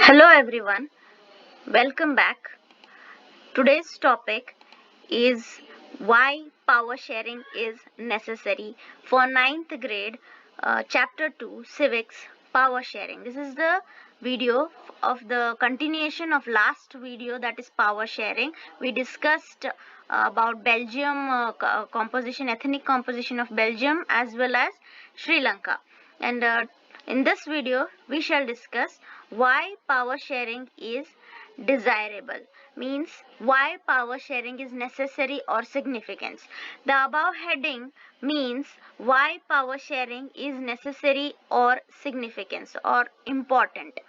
Hello everyone, welcome back. Today's topic is why power sharing is necessary for ninth grade, chapter 2, civics, power sharing. This is the video of the continuation of last video, that is power sharing. We discussed about Belgium composition, ethnic composition of Belgium as well as Sri Lanka. And in this video, we shall discuss why power sharing is desirable, means why power sharing is necessary or significant. The above heading means why power sharing is necessary or significant or important.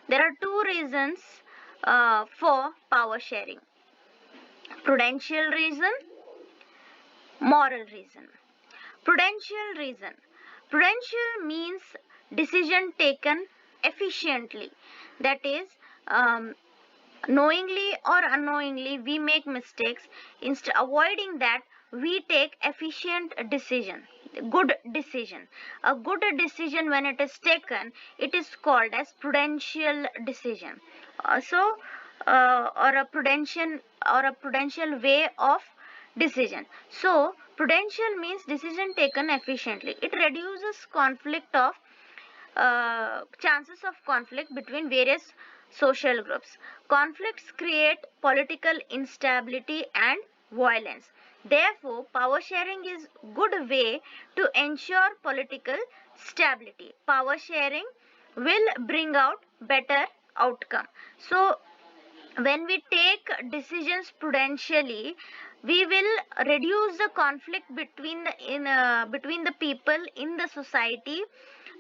There are two reasons for power sharing: prudential reason, moral reason. Prudential reason. Prudential means decision taken efficiently. That is, knowingly or unknowingly we make mistakes. Instead avoiding that, we take efficient decision, good decision. A good decision, when it is taken, it is called as prudential decision. Or a prudential way of decision. So prudential means decision taken efficiently. It reduces conflict of chances of conflict between various social groups. Conflicts create political instability and violence. Therefore, power sharing is good way to ensure political stability. Power sharing will bring out better outcome. So when we take decisions prudentially, we will reduce the conflict between the people in the society.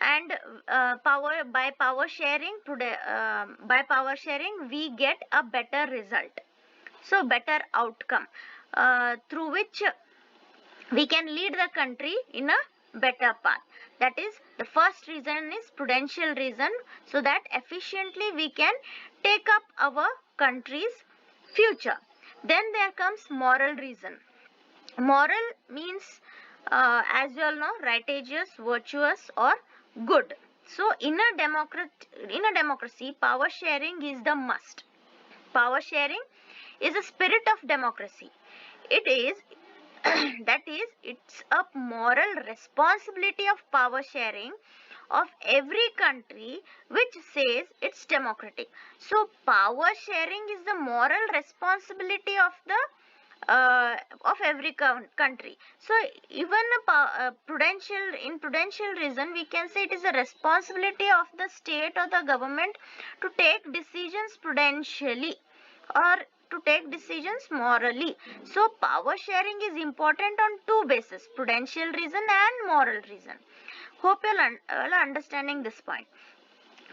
And by power sharing we get a better result, so better outcome, through which we can lead the country in a better path. That is, the first reason is prudential reason, so that efficiently we can take up our country's future. Then there comes moral reason. Moral means, as you all know, righteous, virtuous, or good. So in a democracy, power sharing is the must. Power sharing is a spirit of democracy. It is that is, it's a moral responsibility of power sharing of every country which says it's democratic. So power sharing is the moral responsibility of every country. So even prudential reason, we can say it is a responsibility of the state or the government to take decisions prudentially or to take decisions morally. So power sharing is important on two bases: prudential reason and moral reason. Hope you're all understanding this point.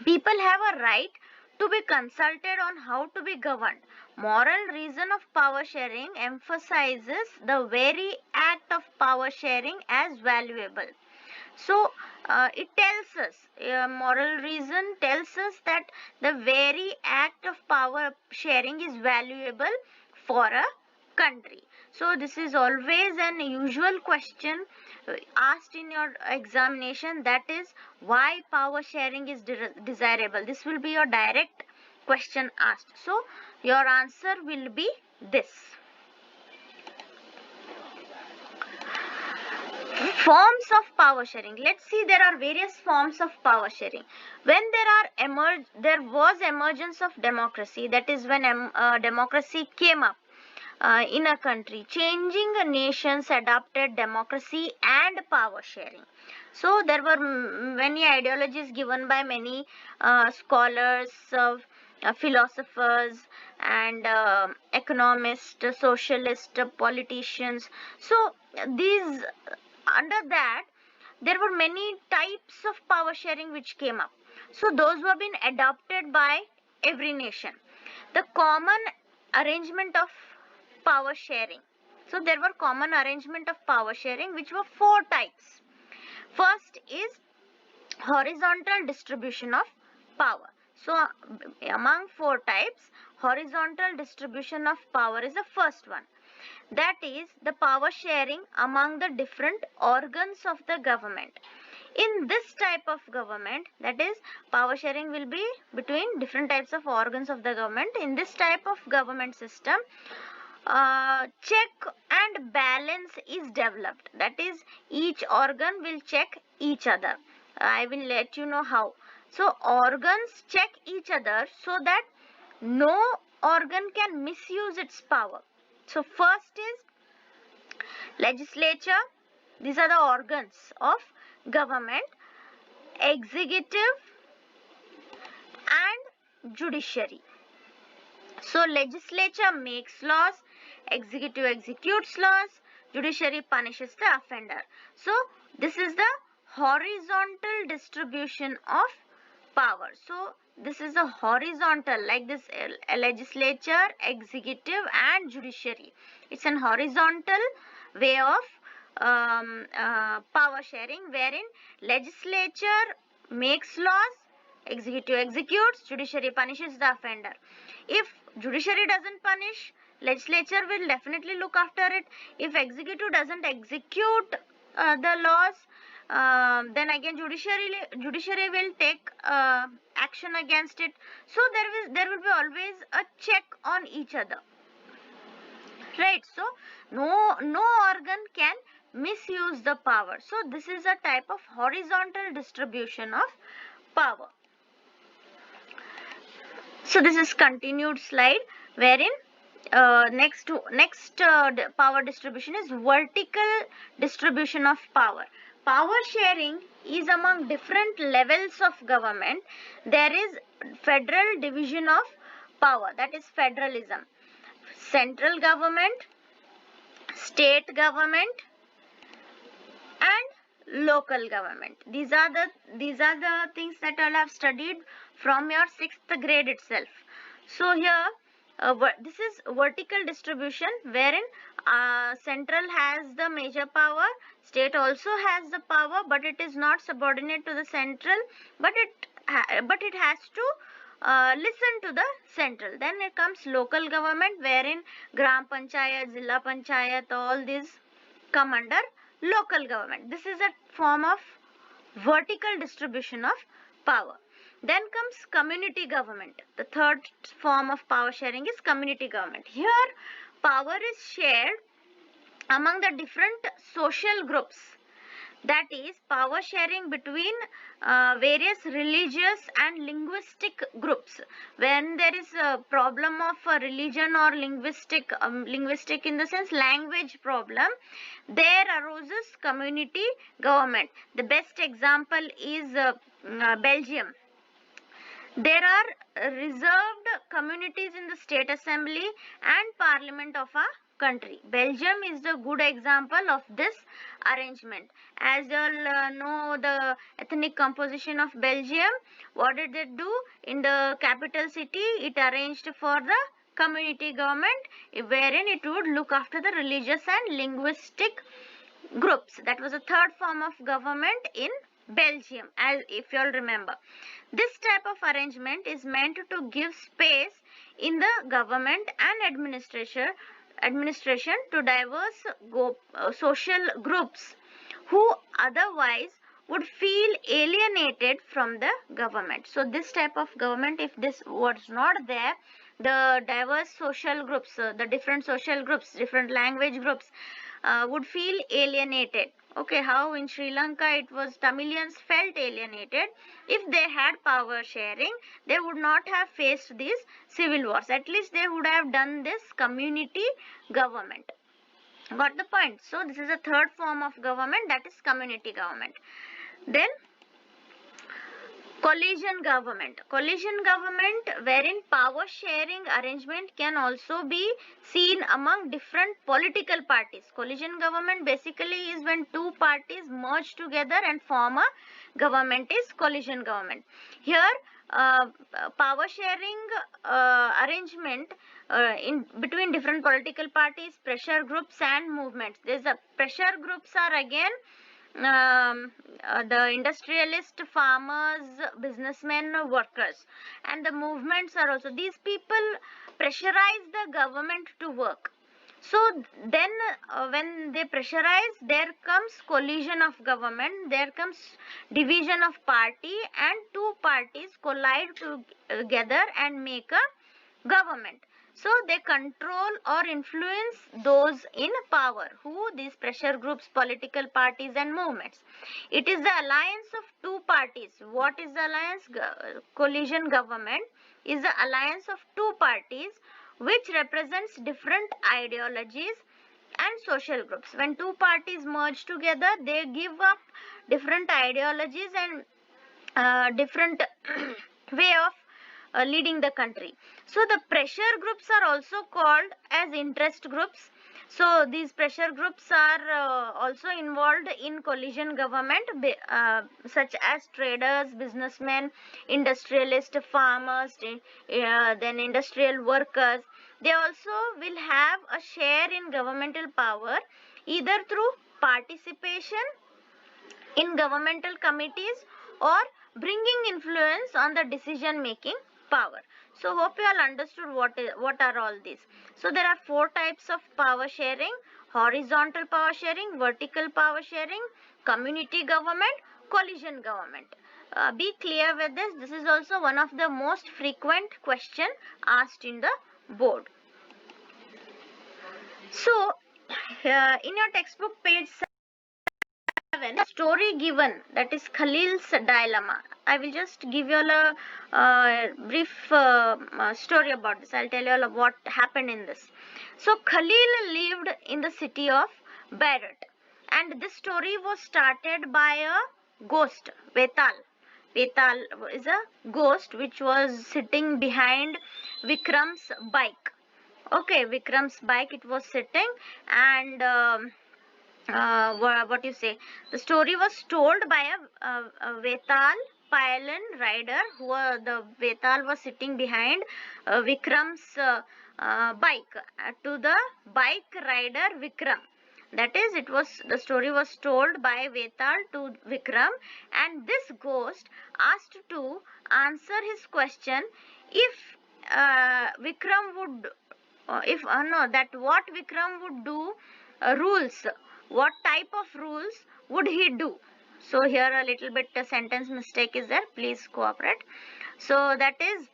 People have a right to be consulted on how to be governed. Moral reason of power sharing emphasizes the very act of power sharing as valuable. So it tells us, moral reason tells us that the very act of power sharing is valuable for a country. So this is always an usual question asked in your examination, that is, why power sharing is desirable. This will be your direct question asked. So your answer will be this. Forms of power sharing. Let's see, there are various forms of power sharing. When there was emergence of democracy, that is when democracy came up in a country, changing nations adopted democracy and power sharing. So there were many ideologies given by many scholars, philosophers, and economists, socialists, politicians. So these under that, there were many types of power sharing which came up. So those who have been adopted by every nation. The common arrangement of power sharing. So there were common arrangement of power sharing which were four types. First is horizontal distribution of power. So among four types, horizontal distribution of power is the first one. That is the power sharing among the different organs of the government. In this type of government, that is, power sharing will be between different types of organs of the government. In this type of government system, check and balance is developed. That is, each organ will check each other. I will let you know how. So organs check each other so that no organ can misuse its power. So first is legislature. These are the organs of government, executive and judiciary. So legislature makes laws, executive executes laws, judiciary punishes the offender. So this is the horizontal distribution of power. So this is a horizontal, like this, legislature, executive and judiciary. It's an horizontal way of power sharing, wherein legislature makes laws, executive executes, judiciary punishes the offender. If judiciary doesn't punish, legislature will definitely look after it. If executive doesn't execute the laws, then again judiciary will take action against it. So there will be always a check on each other, right? So no organ can misuse the power. So this is a type of horizontal distribution of power. So this is continued slide, wherein next power distribution is vertical distribution of power. Power sharing is among different levels of government. There is federal division of power, that is federalism. Central government, state government and local government. These are the things that I have studied from your 6th grade itself. So here this is vertical distribution, wherein central has the major power, state also has the power, but it is not subordinate to the central, but it has to listen to the central. Then it comes local government, wherein gram panchayat, zilla panchayat, all these come under local government. This is a form of vertical distribution of power. Then comes community government. The third form of power sharing is community government. Here power is shared among the different social groups. That is power sharing between various religious and linguistic groups. When there is a problem of religion or linguistic in the sense language problem, there arises community government. The best example is Belgium. There are reserved communities in the state assembly and parliament of a country. Belgium is the good example of this arrangement. As you all know the ethnic composition of Belgium, what did they do? In the capital city, it arranged for the community government, wherein it would look after the religious and linguistic groups. That was a third form of government in Belgium, as if you all remember. This type of arrangement is meant to give space in the government and administration to diverse social groups who otherwise would feel alienated from the government. So this type of government, if this was not there, the diverse social groups, the different social groups, different language groups would feel alienated. Okay, how in Sri Lanka it was Tamilians felt alienated. If they had power sharing, they would not have faced these civil wars. At least they would have done this community government. Got the point? So this is a third form of government, that is community government. Then coalition government. Coalition government, wherein power sharing arrangement can also be seen among different political parties. Coalition government basically is when two parties merge together and form a government, is coalition government. Here power sharing arrangement in between different political parties, pressure groups and movements. There's a pressure groups are again the industrialist, farmers, businessmen, workers, and the movements are also, these people pressurize the government to work. So then when they pressurize, there comes collision of government, there comes division of party, and two parties collide together and make a government. So they control or influence those in power. Who? These pressure groups, political parties and movements. It is the alliance of two parties. What is the alliance? Coalition government is the alliance of two parties which represents different ideologies and social groups. When two parties merge together, they give up different ideologies and different way of leading the country. So the pressure groups are also called as interest groups. So these pressure groups are also involved in coalition government, such as traders, businessmen, industrialists, farmers, then industrial workers. They also will have a share in governmental power, either through participation in governmental committees or bringing influence on the decision making power. So hope you all understood what are all these. So there are four types of power sharing: horizontal power sharing, vertical power sharing, community government, coalition government. Be clear with this. This is also one of the most frequent question asked in the board. So in your textbook page 7, story given, that is Khalil's dilemma. I will just give you all a brief story about this. I'll tell you all what happened in this. So Khalil lived in the city of Beirut, and this story was started by a ghost, Vetal. Vetal is a ghost which was sitting behind Vikram's bike. Okay, Vikram's bike, it was sitting, and what you say, the story was told by a Vetal Payalan rider, who the Vetal was sitting behind Vikram's bike, to the bike rider Vikram. That is, the story was told by Vetal to Vikram, and this ghost asked to answer his question if Vikram would if no that what Vikram would do, rules, what type of rules would he do. So here a little bit a sentence mistake is there, please cooperate. So that is,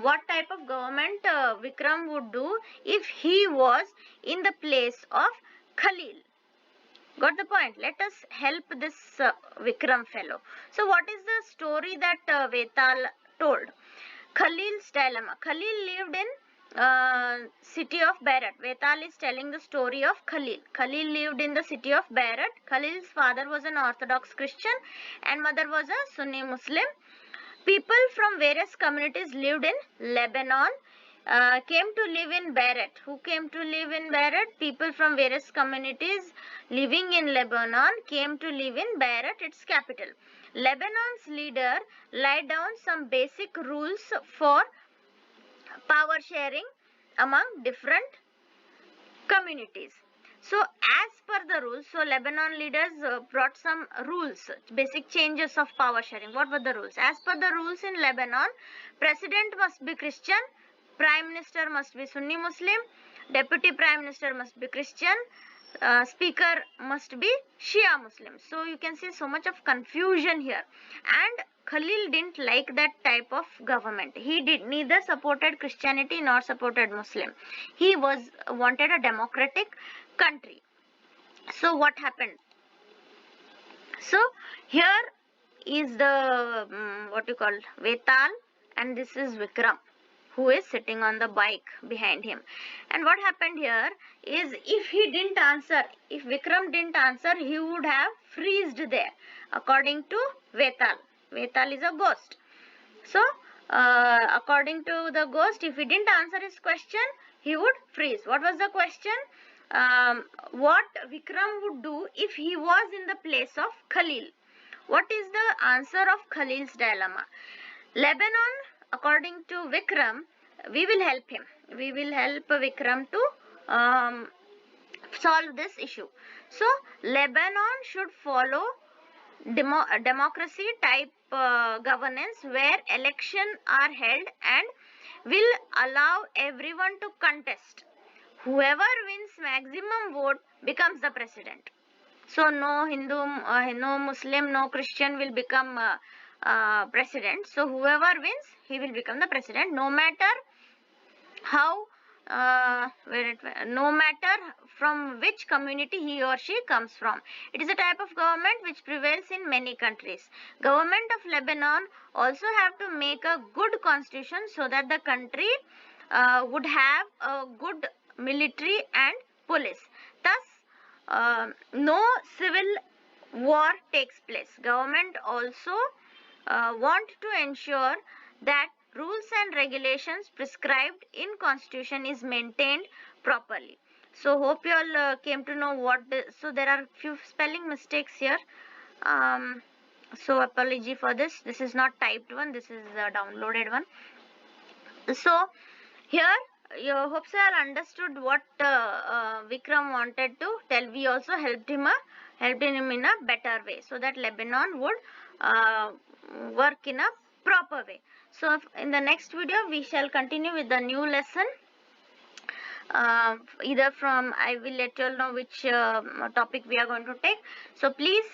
what type of government Vikram would do if he was in the place of Khalil. Got the point? Let us help this Vikram fellow. So what is the story that Vetal told? Khalil's dilemma. Khalil lived in city of Beirut. Vetal is telling the story of Khalil. Khalil lived in the city of Beirut. Khalil's father was an Orthodox Christian and mother was a Sunni Muslim. People from various communities lived in Lebanon, came to live in Beirut. Who came to live in Beirut? People from various communities living in Lebanon came to live in Beirut, its capital. Lebanon's leader laid down some basic rules for power sharing among different communities. So as per the rules, so Lebanon leaders brought some rules, basic changes of power sharing. What were the rules? As per the rules in Lebanon, president must be Christian, prime minister must be Sunni Muslim, deputy prime minister must be Christian, speaker must be Shia Muslim. So you can see so much of confusion here, and Khalil didn't like that type of government. He did neither supported Christianity nor supported Muslim. He wanted a democratic country. So what happened? So here is the what you call Vetal, and this is Vikram, who is sitting on the bike behind him. And what happened here is, if he didn't answer, if Vikram didn't answer, he would have freezed there, according to Vetal. Vetal is a ghost. So according to the ghost, if he didn't answer his question, he would freeze. What was the question? What Vikram would do if he was in the place of Khalil. What is the answer of Khalil's dilemma? Lebanon, according to Vikram, we will help him. We will help Vikram to solve this issue. So Lebanon should follow democracy type governance, where elections are held and will allow everyone to contest. whoever wins maximum vote becomes the president. So no Hindu, no Muslim, no Christian will become president. So whoever wins, he will become the president, no matter how, no matter from which community he or she comes from. It is a type of government which prevails in many countries. Government of Lebanon also have to make a good constitution so that the country would have a good military and police. Thus, no civil war takes place. Government also want to ensure that rules and regulations prescribed in constitution is maintained properly. So hope you all came to know what so there are few spelling mistakes here, so apology for this. This is not typed one, this is a downloaded one. So here you hope so all understood what Vikram wanted to tell. We also helped him in a better way so that Lebanon would work in a proper way. So in the next video we shall continue with the new lesson. Either from, I will let you all know which topic we are going to take. So please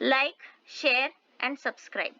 like, share and subscribe.